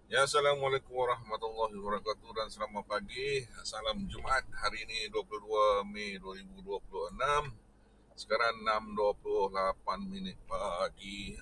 Ya, Assalamualaikum warahmatullahi wabarakatuh dan selamat pagi. Salam Jumaat. Hari ini 22 Mei 2026. Sekarang 6.28 minit pagi.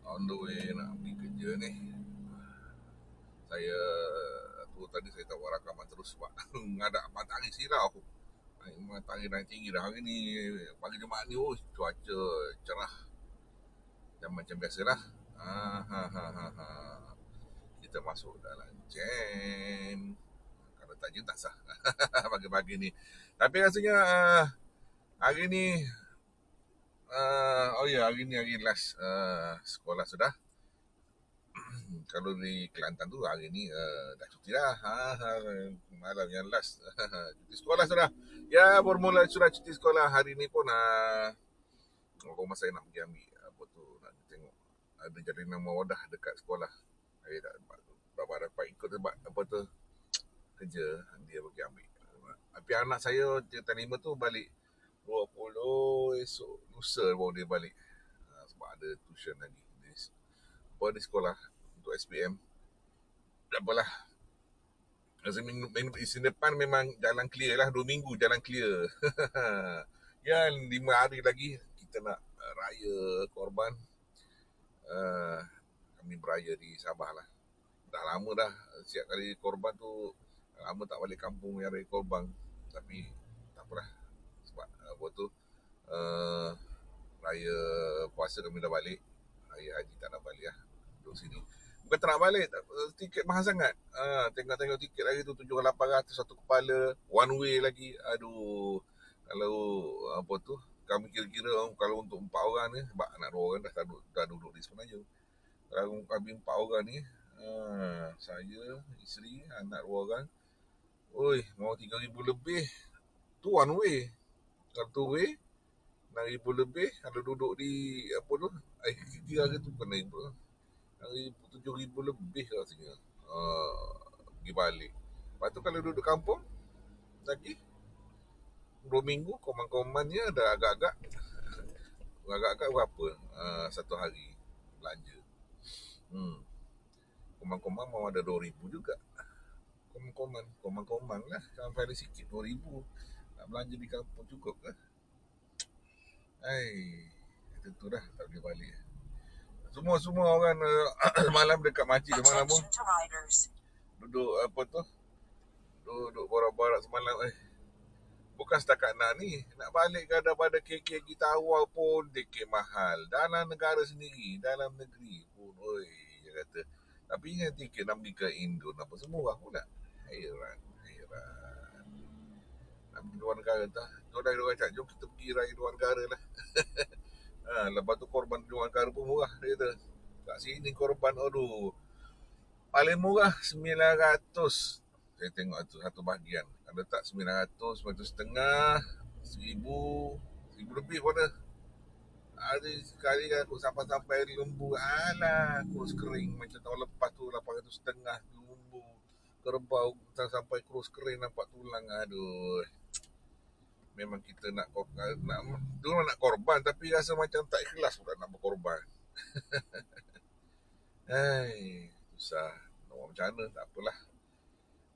On the way nak pergi kerja ni. Saya tadi saya tak buat rakaman terus sebab ada matahari silau. Matahari naik tinggi dah hari ni. Pagi Jumaat ni cuaca cerah. Dan macam biasalah. Kita masuk dalam jam. Kalau tak je tak sah pagi-pagi ni. Tapi rasanya hari ni hari ni hari last sekolah sudah. Kalau di Kelantan tu hari ni dah cuti dah. Malam yang last cuti sekolah sudah. Ya, bermula sudah cuti sekolah. Hari ni pun rumah saya nak pergi ambil apa tu, nak tengok ada jalinan mawadah dekat sekolah. Saya tak dapat ikut sebab apa tu kerja, dia pergi ambil. Tapi anak saya cerita 5 tu balik 20 esok lusa baru dia balik. Sebab ada tuition lagi di sekolah untuk SPM. Tak apalah. Minggu depan memang jalan clear lah. 2 minggu jalan clear. Ya, 5 hari lagi kita nak raya korban. Kami beraya di Sabah lah. Dah lama dah siap kali korban tu. Lama tak balik kampung yang raya korban. Tapi tak apalah. Sebab apa tu raya puasa kami dah balik. Raya haji tak nak balik lah. Duduk sini. Bukan tak nak balik, tiket mahal sangat. Tengok-tengok tiket lagi tu 7,800 satu kepala, one way lagi. Aduh, kalau apa tu, kami kira-kira kalau untuk 4 orang ni, sebab anak 2 orang dah duduk di Semenanjung. Kalau kami 4 orang ni, saya, isteri, anak 2 orang, mau 3,000 lebih. Tu one way. Kalau two way, 6,000 lebih. Kalau duduk di apa tu, kira tu bukan 6,000, 7,000 lebih rasanya. Pergi balik. Lepas tu kalau duduk kampung lagi 2 minggu, koman-komannya dah agak-agak berapa satu hari belanja. Koman-koman mau ada 2,000 juga. Koman lah, sampai ada sikit 2,000. Nak belanja di kampung cukup lah. Tentu dah tak boleh balik. Semua orang malam dekat makcik malam pun duduk apa tu, duduk borak-borak semalam. Bukan setakat nak balik ke daripada KK kita awal pun tiket mahal. Dalam negara sendiri, dalam negeri pun, dia kata. Tapi yang tiket nak pergi ke Indo apa semua pula. Hairan. Nak pergi luar negara tak? Tu dah orang cakap, jom kita pergi raya luar negara lah. Lepas tu korban luar negara pun murah, dia kata. Kat sini korban, paling murah 900. Saya tengok tu satu bahagian. Kalau tak 900, 900 1,000 lebih pun ada. Ada sekali aku sampai lembu. Kurus kering macam tahun lepas tu 800 lembu. Kerbau sampai kurus kering nampak tulang. Aduh. Memang kita nak korban tapi rasa macam tak ikhlas pula nak berkorban. Susah. Nak buat macam mana, tak apalah.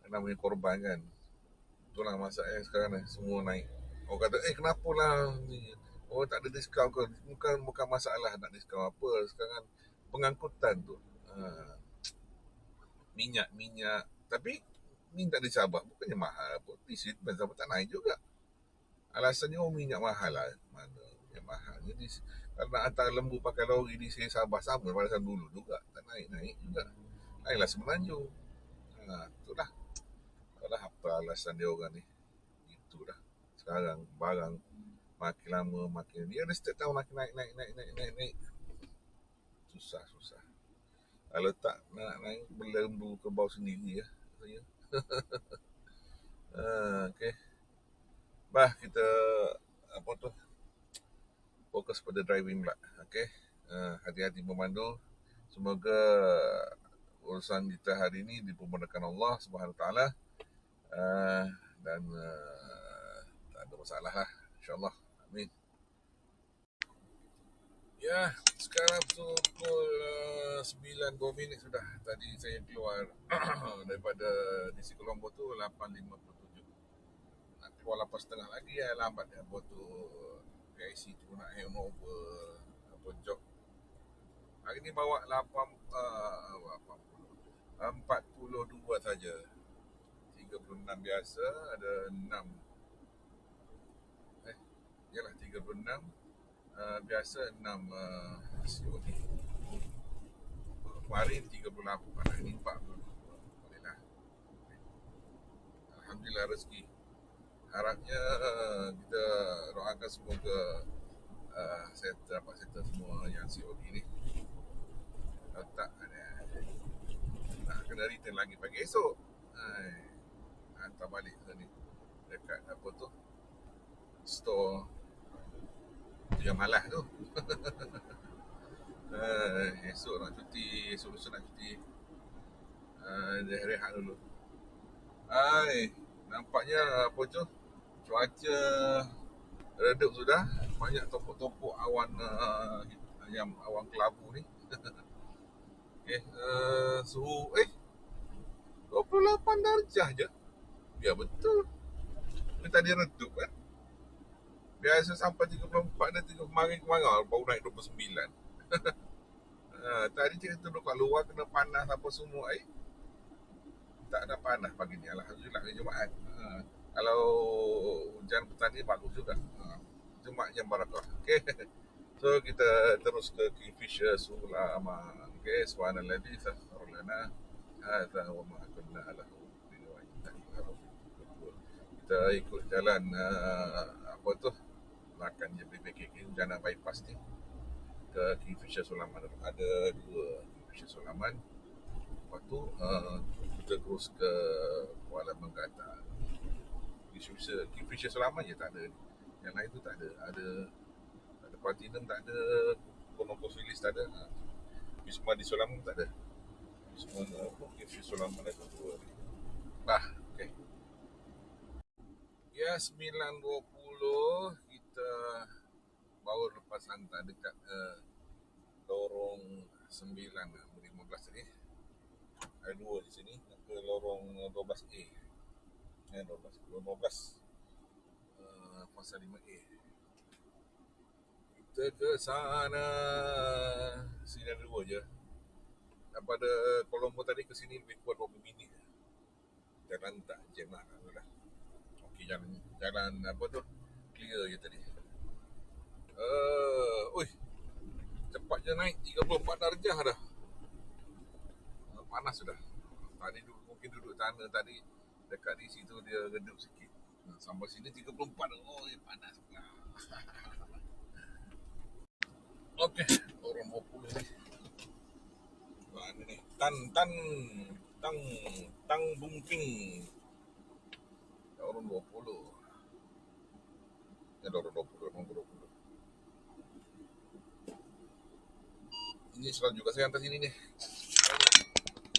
Namanya korban kan. Itulah masalah sekarang ni, semua naik. Orang kata, kenapa lah ni? Tak ada diskaun ke? Bukan masalah nak diskaun apa. Sekarang pengangkutan tu. Minyak. Tapi ni tak dicabar. Bukannya mahal pun. Di sini Sabah tak naik juga. Alasannya minyak mahal lah. Mana minyak mahal. Jadi kalau nak hantar lembu pakai lori di sini Sabah sama pada dulu juga. Tak naik juga. Naiklah Semenanjung. Itulah. Itulah apa alasan dia orang ni. Itulah. Sekarang barang makin lama makin dia ada setiap tahun makin naik. Susah. Kalau tak nak naik berlembu ke bawah sendiri ya. Okay. Kita apa tu, fokus pada driving pula. Okay. Hati-hati memandu. Semoga urusan kita hari ini dipermudahkan Allah Subhanahu Taala dan tak ada masalah lah, insyaAllah. Amin. Ya, sekarang pukul 9 sudah. Tadi saya keluar daripada DC Colombo tu 8.57. Nak keluar 8.30 lagi ya, lambat ya. Apa tu PIC tu nak handover apa job. Hari ni bawa 42 saja. 36 biasa, ada 6. Yalah 36 biasa 6 COD. Kemarin 38, hari ni 42. Bolehlah. Alhamdulillah rezeki. Harapnya kita doakan semoga saya dapat settle semua yang COD ni. Kalau tak nak kena return lagi pagi esok. Hantar balik ni dekat apa tu, store tu yang malas tu. Esok nak cuti, esok lusa nak cuti. Rehat dulu. Nampaknya apa tu, cuaca redup sudah. Banyak topok-topok awan yang awan kelabu ni. Okay, suhu 28 darjah je. Ya betul. Ini tadi redup kan. Biasa sampai 34 dan 3 kemarin baru naik 29. Tadi kita duduk kat luar kena panas apa semua. Tak ada panas pagi ni. Alhamdulillah hari Jumaat. Kalau hujan petang ni bagus juga. Jumaat yang barakah. Okay. So kita terus ke Kingfisher Sulaiman. Okay. Subhanalladzi sakhkhara lana hadza wa ma kunna lahu kita ikut jalan apa tu, makan je BBKK Jana bypass ni ke Kingfisher Sulaiman. Ada 2 Kingfisher Sulaiman. Lepas tu kita terus ke Kuala Menggata. Kingfisher Sulaiman je tak ada. Yang lain tu tak ada. Ada Platinum tak ada, Konopos Filis tak ada. Wisma di Sulaiman tak ada. Wisma Kingfisher Sulaiman ada 2 ni. Okay. Ya 9.20 kita baru lepas hantar dekat lorong 9 15 tadi. Ada 2 di sini ke lorong 12A. 12 pasal 5A. Kita ke sana. Sini ada 2 je. Daripada Colombo tadi ke sini lebih kurang 20 minit. Jalan tak jam lah. Okey, jalan apa tu, clear je tadi. Cepat je naik 34 darjah dah. Panas sudah. Tadi mungkin duduk sana tadi dekat di situ dia redup sikit. Sampai sini 34. Panas pula. Okey, orang 20 ni. Mana ni? Tang Bungking. Orang 20. Orang 20. Ini selalu juga saya hantar sini ni.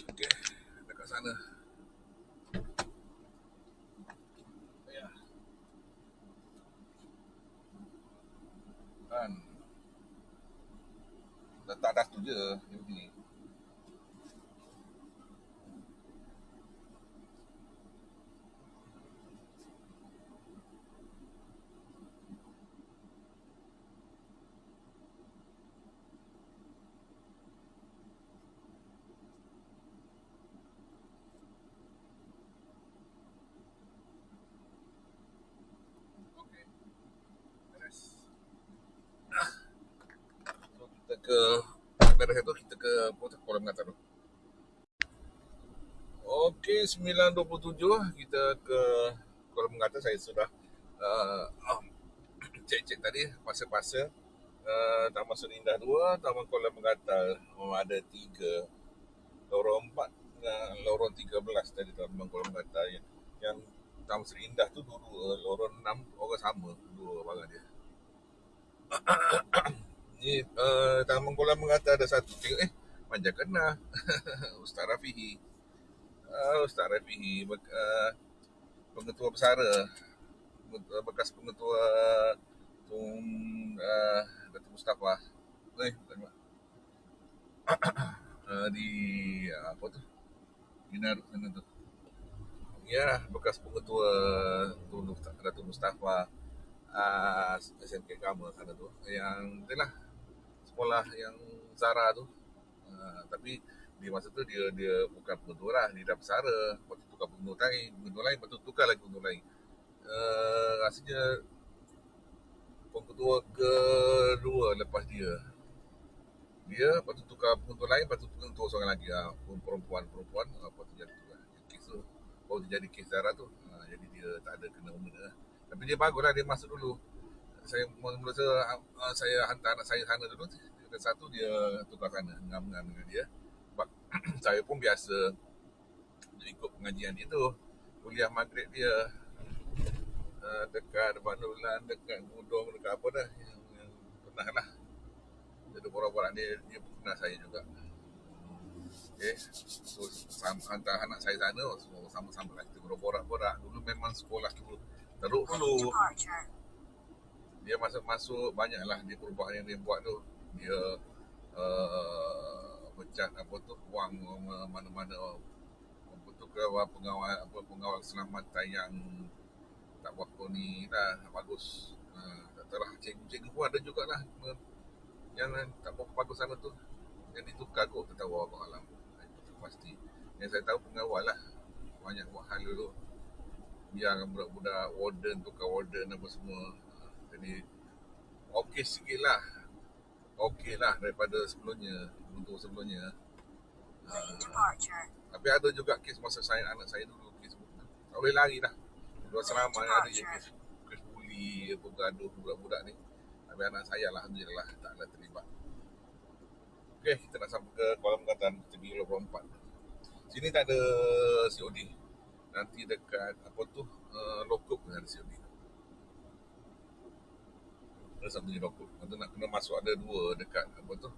Okey, dekat sana. Ya. Kan. Letak atas tu je. Yang begini. Beres itu kita ke Kuala Menggata dulu. Okey, 9.27 kita ke Kuala Menggata. Saya sudah cek tadi pasal Taman Serindah 2, Taman Kuala Menggata ada 3, lorong 4 dan lorong 13 tadi Taman Kuala Menggata. Yang Taman Serindah tu 2, lorong 6 orang sama 2 barang dia. Ni Taman Kuala Menggata ada 1. Tengok panjang kena. Ustaz Rafihi. Pengetua Bersara, bekas pengetua Datuk Mustafa. Tengok. di apa tu, Dinar sana tu. Ya, bekas pengetua Datuk Mustafa SMK Kamal sana tu. Yang itulah sekolah yang Zara tu. Tapi di masa tu dia bukan pengetua lah, dia dah bersara. Lepas tu tukar pengetua lain, lepas tu tukar lagi pengetua lain. Rasanya pengetua kedua lepas dia. Lepas tu tukar pengetua lain, lepas tu pengetua seorang lagi. Perempuan. Lepas tu jadi tu lah. Kes tu, baru jadi kes Zara tu. Jadi dia tak ada kena mengena lah. Tapi dia bagus lah, dia masuk dulu. Saya mula saya hantar anak saya sana dulu. Dan satu dia tukar sana, ngam-ngam dengan dia. Sebab saya pun biasa ikut pengajian dia tu. Kuliah maghrib dia dekat Banulan, dekat Gudong, dekat apa dah yang pernah lah. Jadi borak-borak dia pernah saya juga. Okay, so hantar anak saya sana, semua sama-sama lah kita borak-borak. Dulu memang sekolah tu teruk dulu. Dia masuk banyaklah dia perubahan yang dia buat tu. Dia pecat apa tu, wang mana-mana apa tu ke pengawal keselamatan yang tak berapa ni dah bagus. Tak tahu lah, cikgu-cikgu pun ada jugalah yang tak berapa bagus sana tu, yang ditukar kot, tak tahu Allah Alam. Itu pasti. Yang saya tahu pengawal lah banyak buat hal dulu, biarkan budak-budak warden, tukar warden apa semua. Jadi okey sikit lah, okey lah daripada sebelumnya, untuk sebelumnya. Tapi ada juga kes masa anak saya dulu, kes tak boleh lari dah. Dua selama ada je kes bully, gaduh budak-budak ni. Tapi anak saya alhamdulillah tak ada terlibat. Okey, kita nak sampai ke Kuala Mengatan, Tepi 24. Sini tak ada COD. Nanti dekat apa tu, Lokop ada COD. Ada satu di Lokop. Nanti nak kena masuk, ada dua dekat apa tu,